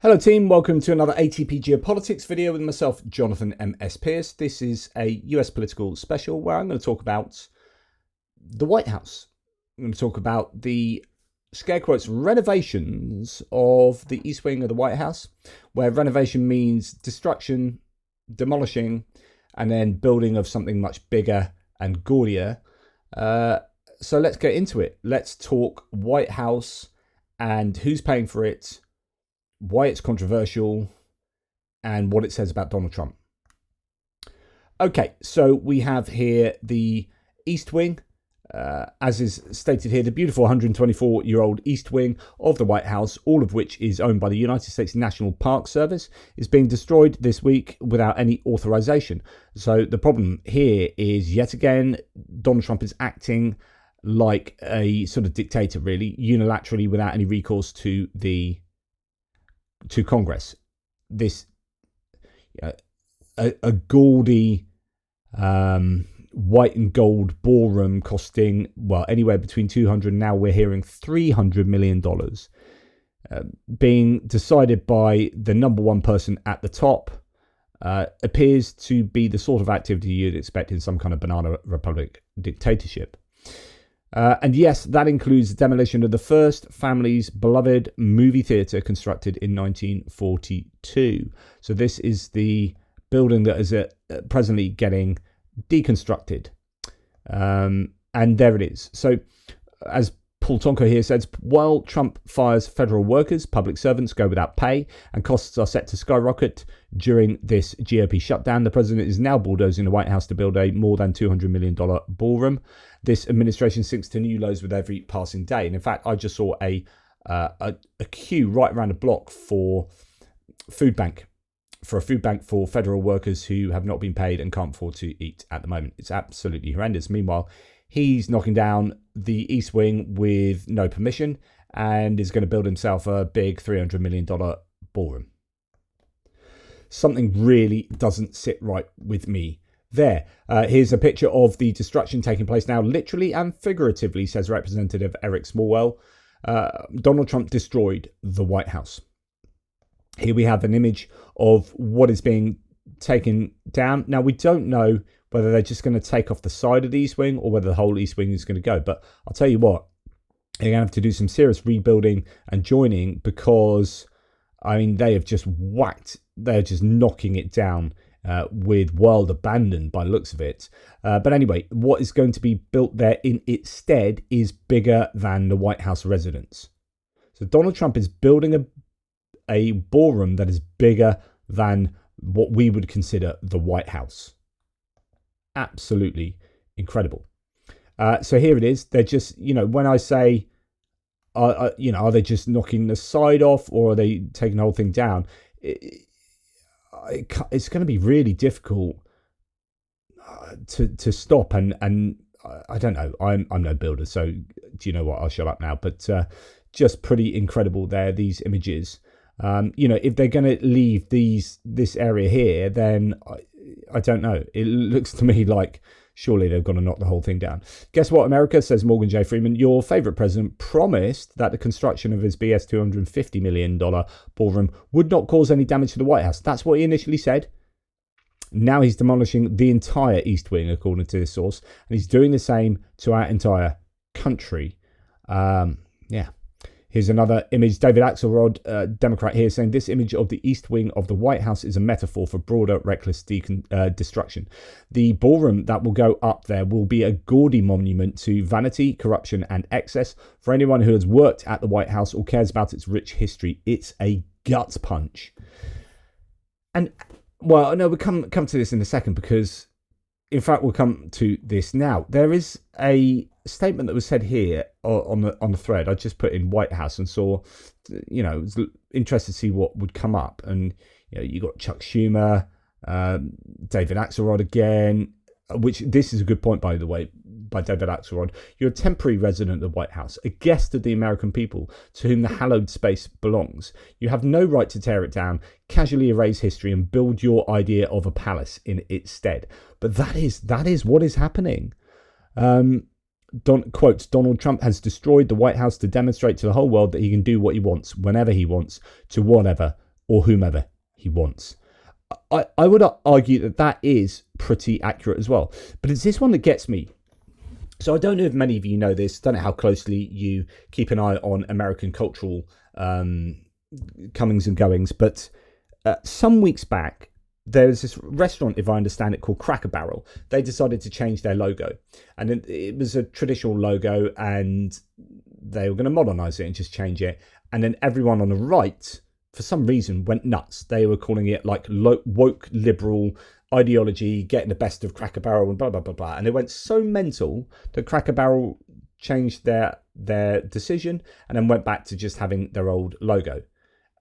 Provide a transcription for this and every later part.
Hello team, welcome to another ATP Geopolitics video with myself, Jonathan MS Pearce. This is a US political special where I'm going to talk about the White House. I'm going to talk about the, scare quotes, renovations of the East Wing of the White House, where renovation means destruction, demolishing, and then building of something much bigger and gaudier. So let's get into it. Let's talk White House and who's paying for it, why it's controversial, and what it says about Donald Trump. Okay, so we have here the East Wing, as is stated here, the beautiful 124-year-old East Wing of the White House, all of which is owned by the United States National Park Service, is being destroyed this week without any authorization. So the problem here is, yet again, Donald Trump is acting like a sort of dictator, really, unilaterally, without any recourse to Congress. This a gaudy white and gold ballroom costing, well, anywhere between $200, now we're hearing $300 million, being decided by the number one person at the top, appears to be the sort of activity you'd expect in some kind of banana republic dictatorship. And yes, that includes the demolition of the first family's beloved movie theatre constructed in 1942. So this is the building that is presently getting deconstructed. And there it is. So as Paul Tonko here says, while Trump fires federal workers, public servants go without pay, and costs are set to skyrocket during this GOP shutdown, the president is now bulldozing the White House to build a more than $200 million ballroom. This administration sinks to new lows with every passing day. And in fact, I just saw a queue right around the block for a food bank for federal workers who have not been paid and can't afford to eat at the moment. It's absolutely horrendous. Meanwhile, he's knocking down the East Wing with no permission and is going to build himself a big $300 million ballroom. Something really doesn't sit right with me there. Here's a picture of the destruction taking place now, literally and figuratively, says Representative Eric Smallwell. Donald Trump destroyed the White House. Here we have an image of what is being taken down. Now, we don't know whether they're just going to take off the side of the East Wing or whether the whole East Wing is going to go. But I'll tell you what, they're going to have to do some serious rebuilding and joining, because, I mean, they have just they're just knocking it down with wild abandon by the looks of it. But anyway, what is going to be built there in its stead is bigger than the White House residence. So Donald Trump is building a ballroom that is bigger than what we would consider the White House. Absolutely incredible. So here it is. They're just, when I say, are they just knocking the side off, or are they taking the whole thing down? It's going to be really difficult to stop. And I don't know. I'm no builder, so do you know what? I'll shut up now. But just pretty incredible there, these images. If they're going to leave this area here, then I don't know. It looks to me like surely they've got to knock the whole thing down. Guess what, America, says Morgan J. Freeman. Your favourite president promised that the construction of his BS $250 million ballroom would not cause any damage to the White House. That's what he initially said. Now he's demolishing the entire East Wing, according to this source. And he's doing the same to our entire country. Here's another image. David Axelrod, Democrat here, saying this image of the East Wing of the White House is a metaphor for broader reckless destruction. The ballroom that will go up there will be a gaudy monument to vanity, corruption, and excess. For anyone who has worked at the White House or cares about its rich history, it's a gut punch. And, well, no, we'll come to this in a second, because, in fact, we'll come to this now. There is a statement that was said here on the thread. I just put in White House and saw, it was interested to see what would come up. And you got Chuck Schumer, David Axelrod again, which this is a good point, by the way, by David Axelrod. You're a temporary resident of the White House, a guest of the American people to whom the hallowed space belongs. You have no right to tear it down, casually erase history, and build your idea of a palace in its stead. But that is what is happening. Quote, Donald Trump has destroyed the White House to demonstrate to the whole world that he can do what he wants, whenever he wants, to whatever or whomever he wants. I would argue that that is pretty accurate as well. But it's this one that gets me. So I don't know if many of you know this, don't know how closely you keep an eye on American cultural comings and goings, but some weeks back, there was this restaurant, if I understand it, called Cracker Barrel. They decided to change their logo. And it was a traditional logo, and they were going to modernise it and just change it. And then everyone on the right, for some reason, went nuts. They were calling it like woke liberal ideology, getting the best of Cracker Barrel and blah, blah, blah, blah. And it went so mental that Cracker Barrel changed their decision and then went back to just having their old logo.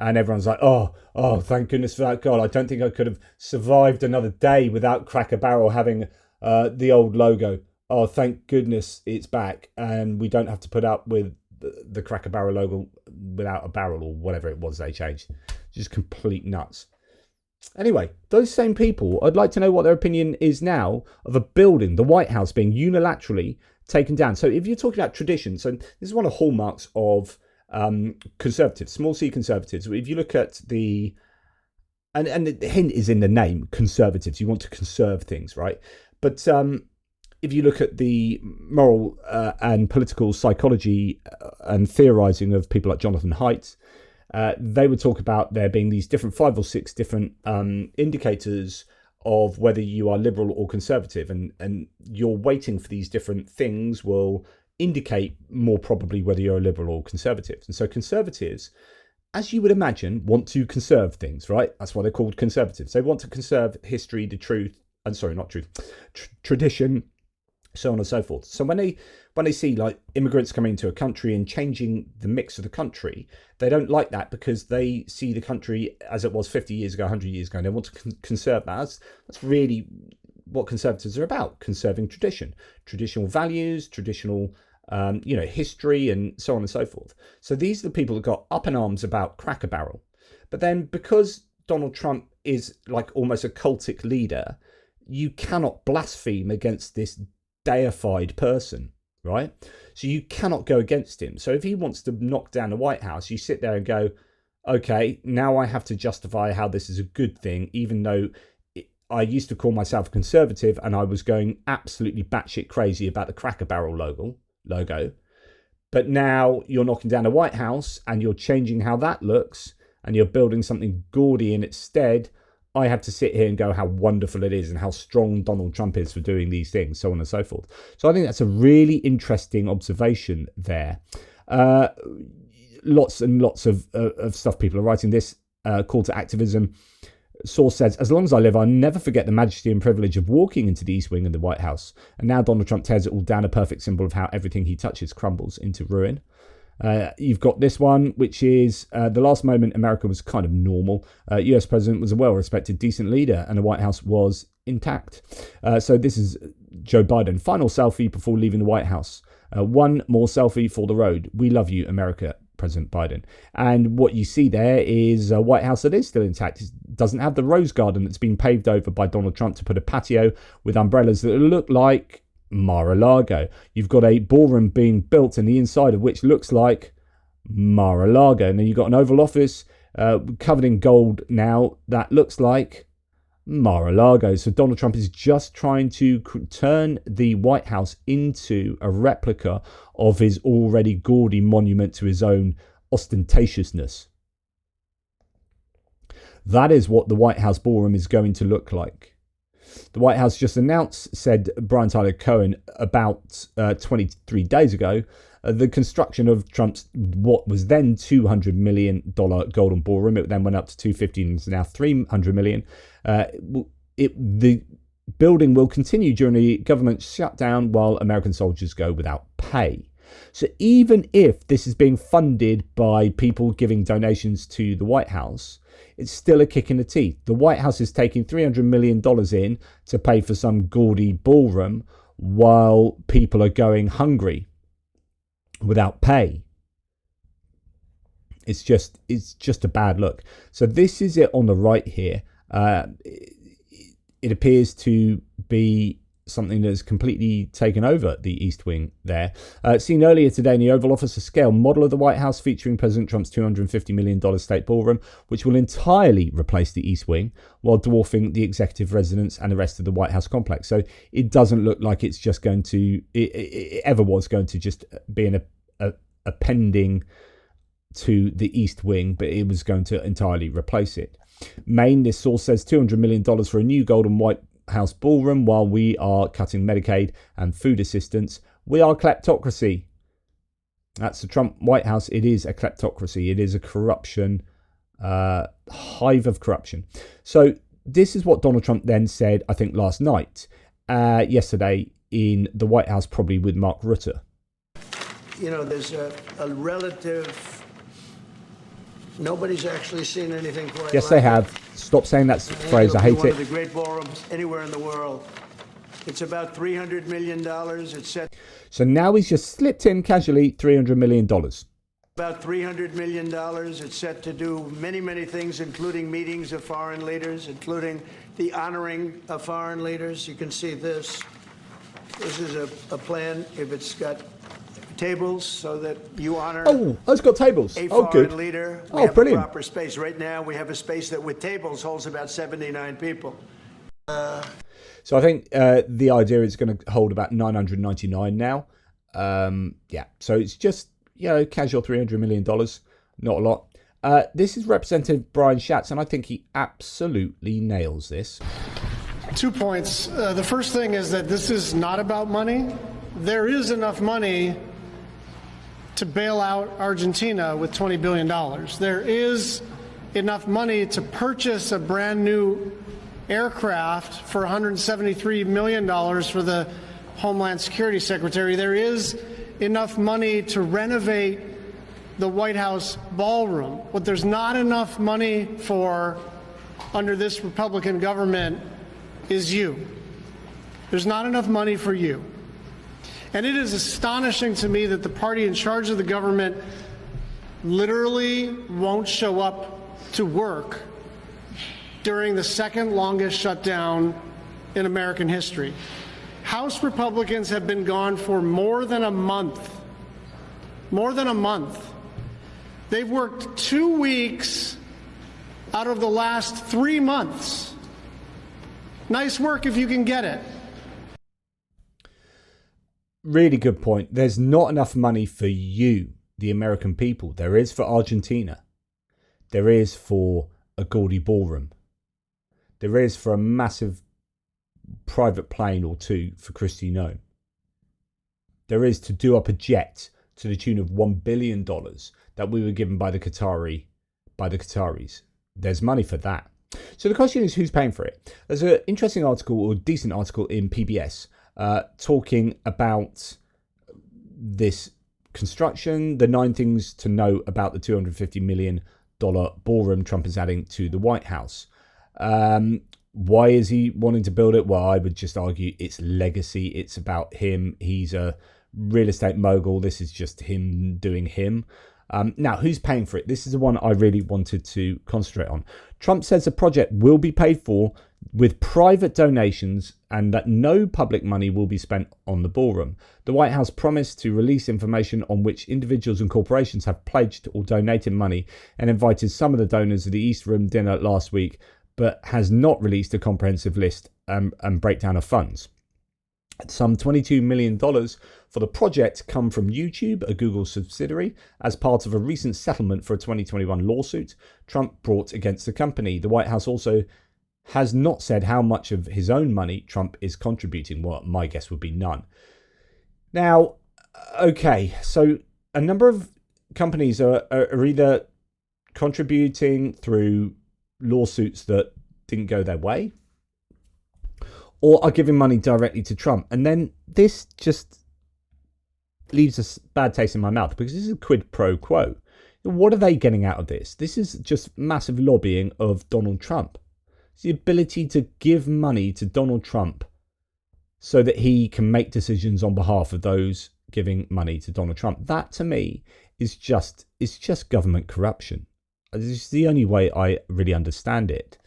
And everyone's like, oh, thank goodness for that. God, I don't think I could have survived another day without Cracker Barrel having the old logo. Oh, thank goodness it's back. And we don't have to put up with the Cracker Barrel logo without a barrel or whatever it was they changed. Just complete nuts. Anyway, those same people, I'd like to know what their opinion is now of a building, the White House, being unilaterally taken down. So if you're talking about tradition, so this is one of the hallmarks of conservatives, small c conservatives. If you look at and the hint is in the name, conservatives, you want to conserve things, right? But if you look at the moral and political psychology and theorizing of people like Jonathan Haidt, they would talk about there being these different 5 or 6 different indicators of whether you are liberal or conservative, and you're waiting for these different things will indicate more probably whether you're a liberal or conservative. And so conservatives, as you would imagine, want to conserve things, right? That's why they're called conservatives. They want to conserve history, the truth, and sorry, not truth, tradition, so on and so forth. So when they see like immigrants coming into a country and changing the mix of the country, they don't like that because they see the country as it was 50 years ago, 100 years ago, and they want to conserve that. That's really what conservatives are about, conserving tradition, traditional values, traditional history, and so on and so forth. So these are the people that got up in arms about Cracker Barrel. But then because Donald Trump is like almost a cultic leader, you cannot blaspheme against this deified person, right? So you cannot go against him. So if he wants to knock down the White House, you sit there and go, okay, now I have to justify how this is a good thing, even though I used to call myself conservative and I was going absolutely batshit crazy about the Cracker Barrel logo. But now you're knocking down the White House and you're changing how that looks and you're building something gaudy in its stead. I have to sit here and go how wonderful it is and how strong Donald Trump is for doing these things, so on and so forth. So I think that's a really interesting observation there. Lots and lots of stuff people are writing. This call to activism. Source says, as long as I live, I'll never forget the majesty and privilege of walking into the East Wing of the White House. And now Donald Trump tears it all down, a perfect symbol of how everything he touches crumbles into ruin. You've got this one, which is the last moment America was kind of normal. US president was a well-respected, decent leader, and the White House was intact. So this is Joe Biden. Final selfie before leaving the White House. One more selfie for the road. We love you, America, President Biden. And what you see there is a White House that is still intact. It doesn't have the rose garden that's been paved over by Donald Trump to put a patio with umbrellas that look like Mar-a-Lago. You've got a ballroom being built in the inside of which looks like Mar-a-Lago. And then you've got an Oval Office covered in gold now that looks like Mar-a-Lago. So Donald Trump is just trying to turn the White House into a replica of his already gaudy monument to his own ostentatiousness. That is what the White House ballroom is going to look like. The White House just announced, said Brian Tyler Cohen about 23 days ago, the construction of Trump's what was then $200 million golden ballroom. It then went up to $250 and is now $300 million. The building will continue during the government shutdown while American soldiers go without pay. So even if this is being funded by people giving donations to the White House, it's still a kick in the teeth. The White House is taking $300 million in to pay for some gaudy ballroom while people are going hungry without pay. It's just a bad look. So this is it on the right here. It appears to be something that has completely taken over the East Wing there. Seen earlier today in the Oval Office, a scale model of the White House featuring President Trump's $250 million state ballroom, which will entirely replace the East Wing while dwarfing the executive residence and the rest of the White House complex. So it doesn't look like it's just going to, it ever was going to just be an appending to the East Wing, but it was going to entirely replace it. Maine, this source says $200 million for a new golden White House ballroom while we are cutting Medicaid and food assistance. We are kleptocracy. That's the Trump White House. It is a kleptocracy. It is a corruption, hive of corruption. So this is what Donald Trump then said, I think, last night, yesterday in the White House, probably with Mark Rutte. You know, there's a relative... Nobody's actually seen anything quite Yes, like they have. Stop saying that phrase. I hate one it. One of the great ballrooms anywhere in the world. It's about $300 million. It's set. So now he's just slipped in casually $300 million. About $300 million. It's set to do many, many things, including meetings of foreign leaders, including the honoring of foreign leaders. You can see this. This is a plan. If it's got tables so that you honor. Oh, it's got tables. A foreign good leader. We have brilliant. A proper space. Right now, we have a space that with tables holds about 79 people. So I think the idea is going to hold about 999 now. Yeah, so it's just, casual $300 million, not a lot. This is Representative Brian Schatz, and I think he absolutely nails this. 2 points. The first thing is that this is not about money. There is enough money to bail out Argentina with $20 billion. There is enough money to purchase a brand new aircraft for $173 million for the Homeland Security Secretary. There is enough money to renovate the White House ballroom. What there's not enough money for under this Republican government is you. There's not enough money for you. And it is astonishing to me that the party in charge of the government literally won't show up to work during the second longest shutdown in American history. House Republicans have been gone for more than a month. More than a month. They've worked 2 weeks out of the last 3 months. Nice work if you can get it. Really good point. There's not enough money for you, the American people. There is for Argentina. There is for a gaudy ballroom. There is for a massive private plane or two for Kristi Noem. There is to do up a jet to the tune of $1 billion that we were given by the Qataris. There's money for that. So the question is, who's paying for it? There's an interesting article, or decent article, in PBS talking about this construction, the 9 things to know about the $250 million ballroom Trump is adding to the White House. Why is he wanting to build it? Well, I would just argue it's legacy. It's about him. He's a real estate mogul. This is just him doing him. Now, who's paying for it? This is the one I really wanted to concentrate on. Trump says the project will be paid for with private donations and that no public money will be spent on the ballroom. The White House promised to release information on which individuals and corporations have pledged or donated money and invited some of the donors to the East Room dinner last week, but has not released a comprehensive list and breakdown of funds. Some $22 million for the project come from YouTube, a Google subsidiary, as part of a recent settlement for a 2021 lawsuit Trump brought against the company. The White House also has not said how much of his own money Trump is contributing. Well, my guess would be none. Now, okay, so a number of companies are either contributing through lawsuits that didn't go their way, or are giving money directly to Trump. And then this just leaves a bad taste in my mouth, because this is a quid pro quo. What are they getting out of this? This is just massive lobbying of Donald Trump. It's the ability to give money to Donald Trump so that he can make decisions on behalf of those giving money to Donald Trump. That, to me, is just government corruption. This is the only way I really understand it.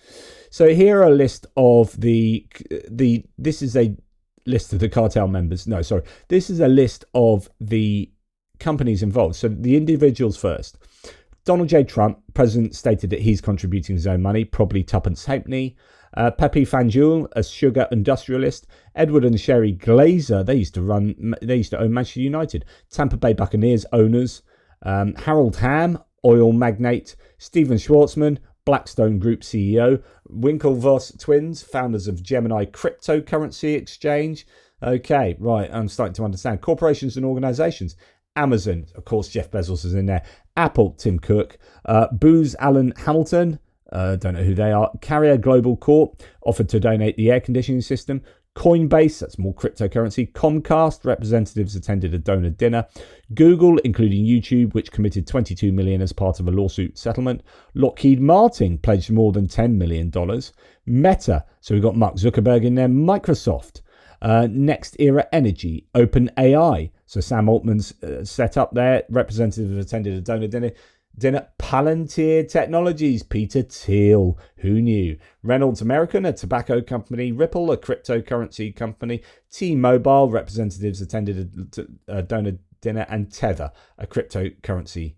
So here are a list of this is a list of the cartel members. No, sorry. This is a list of the companies involved. So the individuals first. Donald J. Trump, president, stated that he's contributing his own money, probably tuppence halfpenny. Pepe Fanjul, a sugar industrialist. Edward and Sherry Glazer, they used to own Manchester United. Tampa Bay Buccaneers owners. Harold Hamm, oil magnate. Stephen Schwartzman, Blackstone Group CEO. Winklevoss twins, founders of Gemini cryptocurrency exchange. Okay, right, I'm starting to understand. Corporations and organizations. Amazon, of course, Jeff Bezos is in there. Apple, Tim Cook. Booz Allen Hamilton, don't know who they are. Carrier Global Corp, offered to donate the air conditioning system. Coinbase, that's more cryptocurrency. Comcast, representatives attended a donor dinner. Google, including YouTube, which committed $22 million as part of a lawsuit settlement. Lockheed Martin pledged more than $10 million. Meta, so we've got Mark Zuckerberg in there. Microsoft, Next Era Energy, OpenAI, so Sam Altman's set up there. Representatives attended a donor dinner. Palantir Technologies, Peter Thiel, who knew? Reynolds American, a tobacco company. Ripple, a cryptocurrency company. T-Mobile, representatives attended a donor dinner. And Tether, a cryptocurrency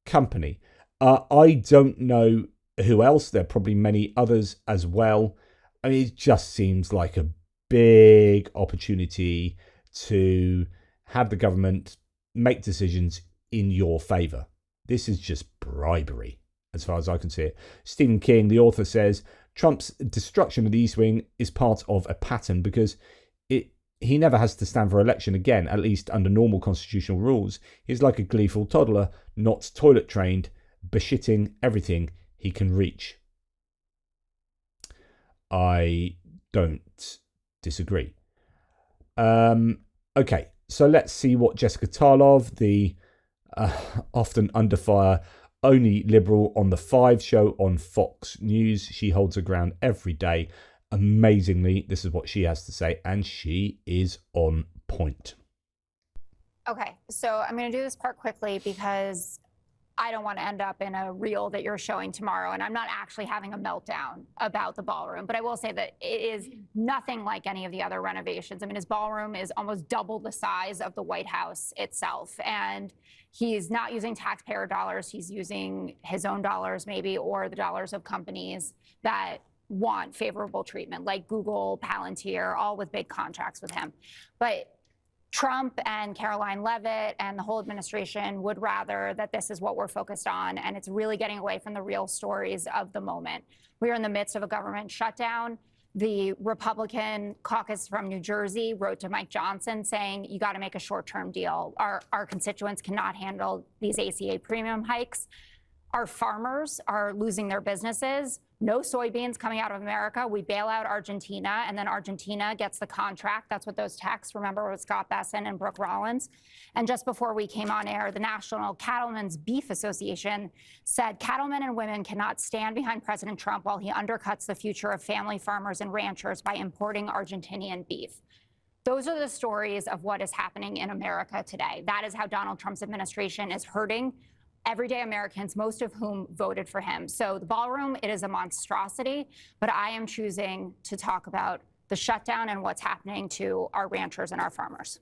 company. I don't know who else. There are probably many others as well. I mean, it just seems like a big opportunity to have the government make decisions in your favour. This is just bribery, as far as I can see it. Stephen King, the author, says Trump's destruction of the East Wing is part of a pattern because he never has to stand for election again, at least under normal constitutional rules. He's like a gleeful toddler, not toilet trained, beshitting everything he can reach. I don't disagree. Okay, so let's see what Jessica Tarlov, the often under fire only liberal on the 5 show on Fox News. She holds her ground every day. Amazingly, this is what she has to say, and she is on point. Okay, so I'm going to do this part quickly because I don't want to end up in a reel that you're showing tomorrow, and I'm not actually having a meltdown about the ballroom. But I will say that it is nothing like any of the other renovations. I mean, his ballroom is almost double the size of the White House itself, and he's not using taxpayer dollars. He's using his own dollars, maybe, or the dollars of companies that want favorable treatment, like Google, Palantir, all with big contracts with him. But Trump and Caroline Leavitt and the whole administration would rather that this is what we're focused on, and it's really getting away from the real stories of the moment. We are in the midst of a government shutdown. The Republican caucus from New Jersey wrote to Mike Johnson saying, you got to make a short-term deal. Our constituents cannot handle these ACA premium hikes. Our farmers are losing their businesses. No soybeans coming out of America. We bail out Argentina, and then Argentina gets the contract. That's what those texts, remember, with Scott Besson and Brooke Rollins. And just before we came on air, the National Cattlemen's Beef Association said cattlemen and women cannot stand behind President Trump while he undercuts the future of family farmers and ranchers by importing Argentinian beef. Those are the stories of what is happening in America today. That is how Donald Trump's administration is hurting everyday Americans, most of whom voted for him. So the ballroom, it is a monstrosity, but I am choosing to talk about the shutdown and what's happening to our ranchers and our farmers.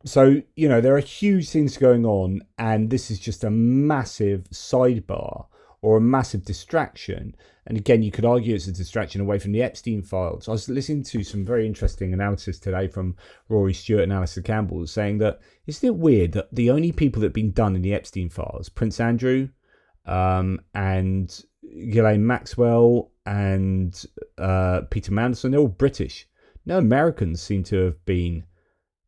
So, there are huge things going on, and this is just a massive sidebar or a massive distraction. And again, you could argue it's a distraction away from the Epstein files. I was listening to some very interesting analysis today from Rory Stewart and Alistair Campbell, saying that isn't it weird that the only people that have been done in the Epstein files, Prince Andrew and Ghislaine Maxwell and Peter Mandelson, they're all British. No Americans seem to have been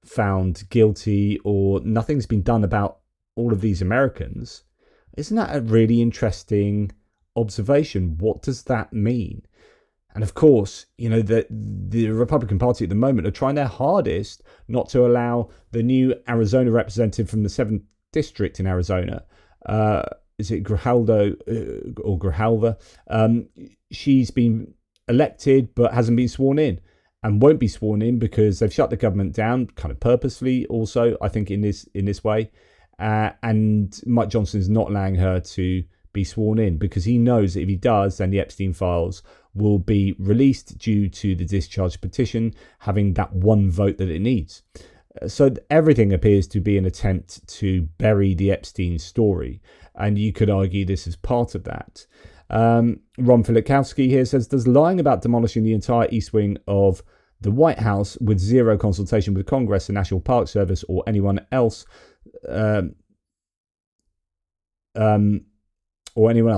found guilty, or nothing's been done about all of these Americans. Isn't that a really interesting observation? What does that mean? And of course, the Republican Party at the moment are trying their hardest not to allow the new Arizona representative from the 7th District in Arizona, is it Grijalva? She's been elected but hasn't been sworn in, and won't be sworn in because they've shut the government down, kind of purposefully also, I think, in this way. And Mike Johnson is not allowing her to be sworn in because he knows that if he does, then the Epstein files will be released due to the discharge petition having that one vote that it needs. So everything appears to be an attempt to bury the Epstein story, and you could argue this is part of that. Ron Filikowski here says, does lying about demolishing the entire East Wing of the White House with zero consultation with Congress, the National Park Service, or anyone else,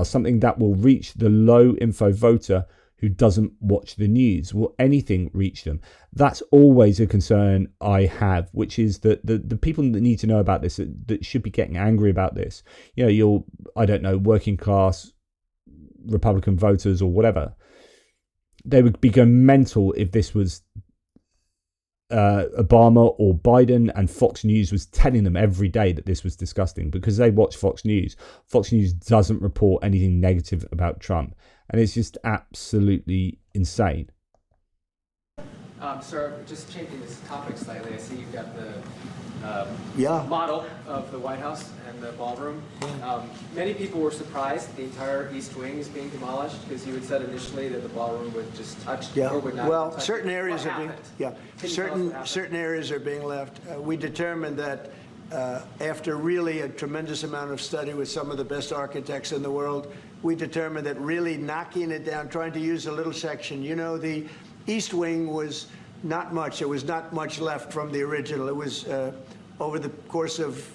something that will reach the low info voter who doesn't watch the news? Will anything reach them? That's always a concern I have, which is that the people that need to know about this, that should be getting angry about this, working class Republican voters or whatever, they would be going mental if this was Obama or Biden and Fox News was telling them every day that this was disgusting, because they watch Fox News. Fox News doesn't report anything negative about Trump, and it's just absolutely insane. Sir, just changing this topic slightly, I see you've got the model of the White House and the ballroom. Many people were surprised the entire East Wing is being demolished, because you had said initially that the ballroom would just touch or would not. Well, touch certain it. areas What are being happened? certain areas are being left. We determined that after really a tremendous amount of study with some of the best architects in the world, we determined that really knocking it down, trying to use a little section. The East Wing was not much. There was not much left from the original. It was over the course of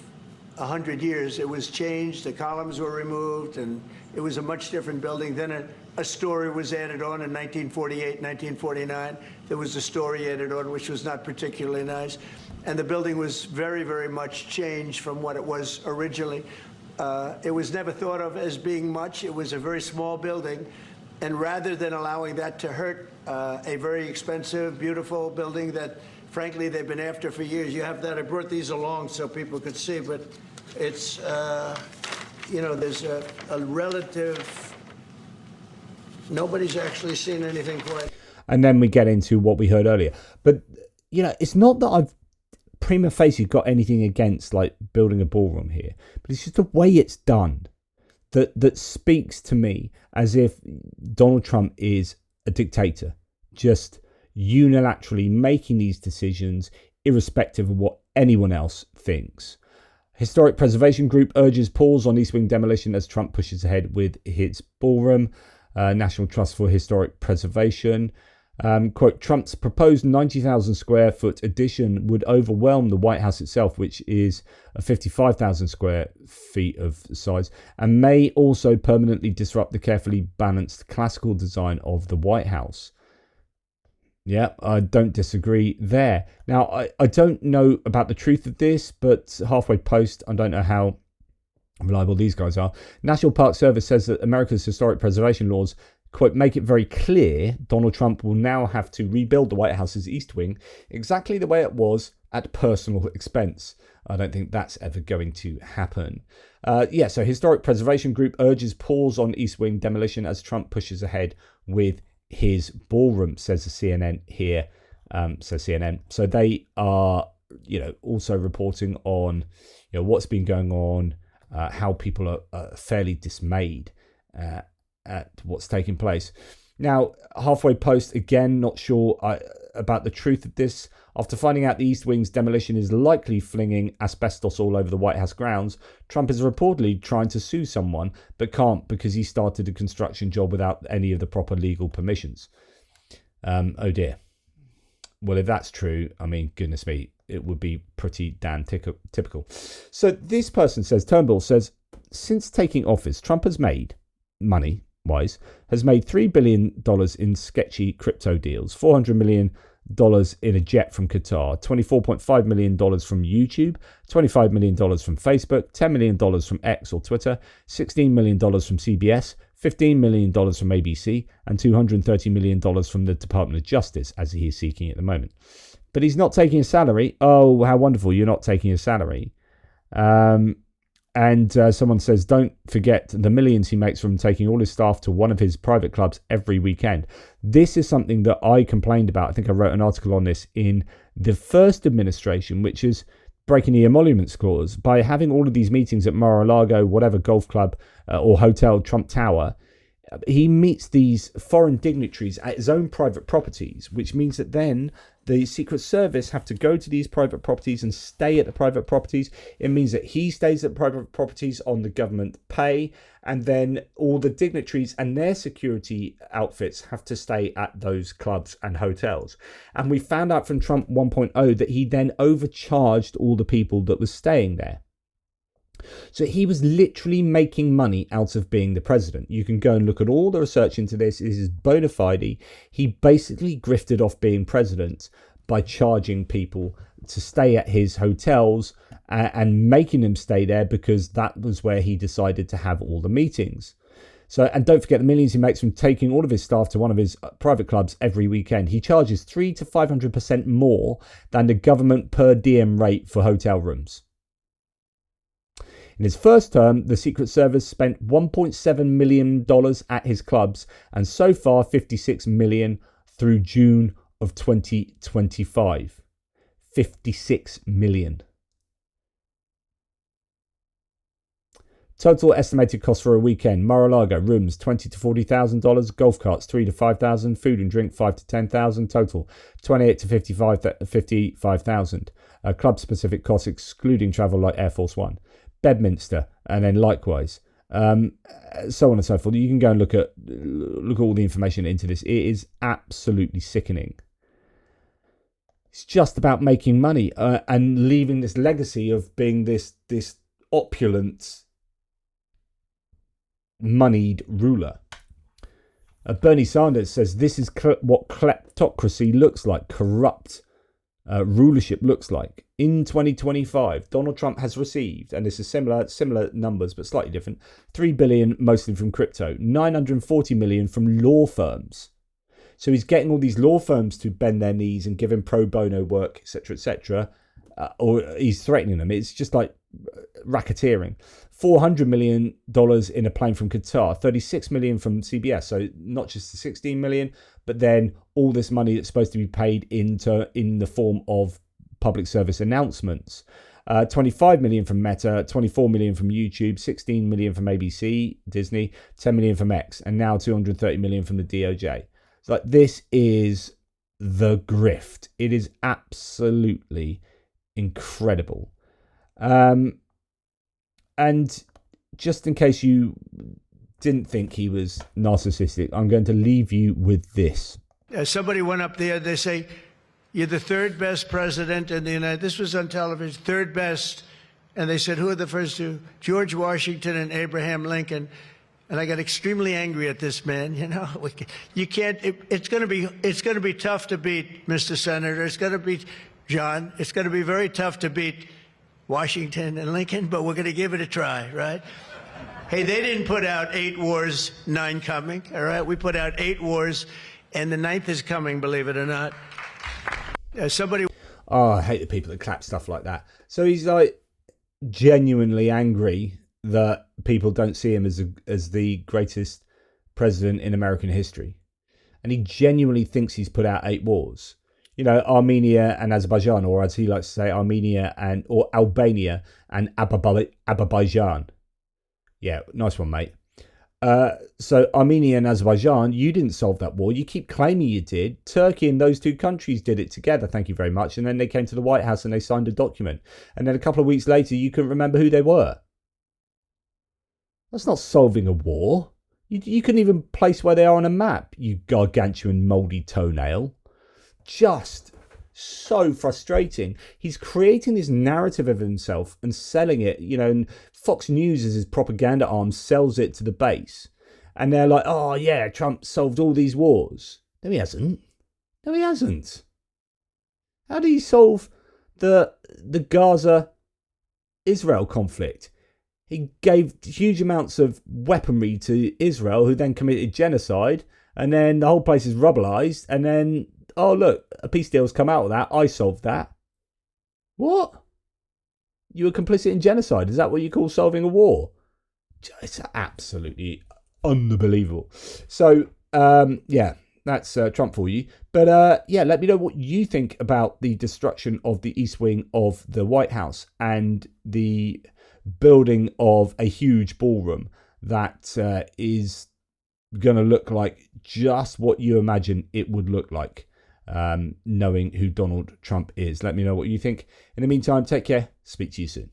100 years, it was changed. The columns were removed, and it was a much different building. Then a story was added on in 1948, 1949. There was a story added on, which was not particularly nice. And the building was very, very much changed from what it was originally. It was never thought of as being much. It was a very small building. And rather than allowing that to hurt a very expensive, beautiful building that, frankly, they've been after for years. You have that. I brought these along so people could see, but it's, there's a relative, nobody's actually seen anything quite. And then we get into what we heard earlier. But, it's not that I've prima facie got anything against, like, building a ballroom here, but it's just the way it's done that speaks to me as if Donald Trump is a dictator, just unilaterally making these decisions irrespective of what anyone else thinks. Historic Preservation Group urges pause on East Wing demolition as Trump pushes ahead with his ballroom. National Trust for Historic Preservation. Quote, Trump's proposed 90,000 square foot addition would overwhelm the White House itself, which is a 55,000 square feet of size, and may also permanently disrupt the carefully balanced classical design of the White House. Yeah, I don't disagree there. Now, I don't know about the truth of this, but Halfway Post, I don't know how reliable these guys are. National Park Service says that America's historic preservation laws, quote, make it very clear Donald Trump will now have to rebuild the White House's East Wing exactly the way it was at personal expense. I don't think that's ever going to happen. So Historic Preservation Group urges pause on East Wing demolition as Trump pushes ahead with his ballroom, says the CNN here, says CNN. So they are, also reporting on, what's been going on, how people are fairly dismayed at what's taking place. Now, Halfway Post, again, not sure about the truth of this. After finding out the East Wing's demolition is likely flinging asbestos all over the White House grounds, Trump is reportedly trying to sue someone, but can't because he started a construction job without any of the proper legal permissions. Oh dear. Well, if that's true, I mean, goodness me, it would be pretty damn typical. So this person says, Turnbull says, since taking office, Trump has made money wise, has made $3 billion in sketchy crypto deals, $400 million in a jet from Qatar, $24.5 million from YouTube, $25 million from Facebook, $10 million from X or Twitter, $16 million from CBS, $15 million from ABC, and $230 million from the Department of Justice, as he is seeking at the moment. But he's not taking a salary. Oh, how wonderful, you're not taking a salary. And someone says, don't forget the millions he makes from taking all his staff to one of his private clubs every weekend. This is something that I complained about. I think I wrote an article on this in the first administration, which is breaking the emoluments clause by having all of these meetings at Mar-a-Lago, whatever golf club or hotel, Trump Tower. he meets these foreign dignitaries at his own private properties, which means that then the Secret Service have to go to these private properties and stay at the private properties. It means that he stays at private properties on the government pay, and then all the dignitaries and their security outfits have to stay at those clubs and hotels. And we found out from Trump 1.0 that he then overcharged all the people that were staying there. So he was literally making money out of being the president. You can go and look at all the research into this. This is bona fide. He basically grifted off being president by charging people to stay at his hotels and making them stay there because that was where he decided to have all the meetings. So, and don't forget the millions he makes from taking all of his staff to one of his private clubs every weekend. He charges 300 to 500% more than the government per diem rate for hotel rooms. In his first term, the Secret Service spent $1.7 million at his clubs, and so far $56 million through June of 2025. $56 million. Total estimated cost for a weekend: Mar-a-Lago rooms $20,000 to $40,000, golf carts $3,000 to $5,000, food and drink $5,000 to $10,000, total $28,000 to $55,000. Club specific costs excluding travel like Air Force One. Bedminster, and then likewise, so on and so forth. You can go and look at all the information into this. It is absolutely sickening. It's just about making money and leaving this legacy of being this opulent, moneyed ruler. Bernie Sanders says this is what kleptocracy looks like, corrupt rulership looks like. In 2025, Donald Trump has received, and this is similar numbers but slightly different, $3 billion mostly from crypto, $940 million from law firms. So he's getting all these law firms to bend their knees and give him pro bono work, etc., or he's threatening them. It's just like racketeering. $400 million in a plane from Qatar, $36 million from CBS. So not just the $16 million, but then all this money that's supposed to be paid in the form of public service announcements. 25 million from Meta, 24 million from YouTube, 16 million from ABC, Disney, 10 million from X, and now 230 million from the DOJ. It's like, this is the grift. It is absolutely incredible. And just in case you didn't think he was narcissistic, I'm going to leave you with this. Somebody went up there, they say, you're the third best president in the United States. This was on television, third best. And they said, who are the first two? George Washington and Abraham Lincoln. And I got extremely angry at this man. You know, you can't, it's going to be tough to beat, Mr. Senator. It's going to be, John, it's going to be very tough to beat Washington and Lincoln, but we're going to give it a try, right? Hey, they didn't put out 8 wars, 9 coming, all right? We put out 8 wars, and the 9th is coming, believe it or not. Somebody... Oh, I hate the people that clap stuff like that. So he's like genuinely angry that people don't see him as the greatest president in American history. And he genuinely thinks he's put out 8 wars. You know, Armenia and Azerbaijan, or as he likes to say, Albania and Azerbaijan. Yeah, nice one, mate. So Armenia and Azerbaijan, you didn't solve that war. You keep claiming you did. Turkey and those 2 countries did it together. Thank you very much. And then they came to the White House and they signed a document. And then a couple of weeks later, you couldn't remember who they were. That's not solving a war. You couldn't even place where they are on a map, you gargantuan mouldy toenail. Just so frustrating. He's creating this narrative of himself and selling it, you know, and Fox News as his propaganda arm sells it to the base. And they're like, oh yeah, Trump solved all these wars. No, he hasn't. No, he hasn't. How did he solve the Gaza-Israel conflict? He gave huge amounts of weaponry to Israel, who then committed genocide, and then the whole place is rubberized, and then, oh look, a peace deal's come out of that. I solved that. What? You were complicit in genocide? Is that what you call solving a war? It's absolutely unbelievable. So, yeah, that's Trump for you. But yeah, let me know what you think about the destruction of the East Wing of the White House and the building of a huge ballroom that is going to look like just what you imagine it would look like, knowing who Donald Trump is. Let me know what you think. In the meantime, take care. Speak to you soon.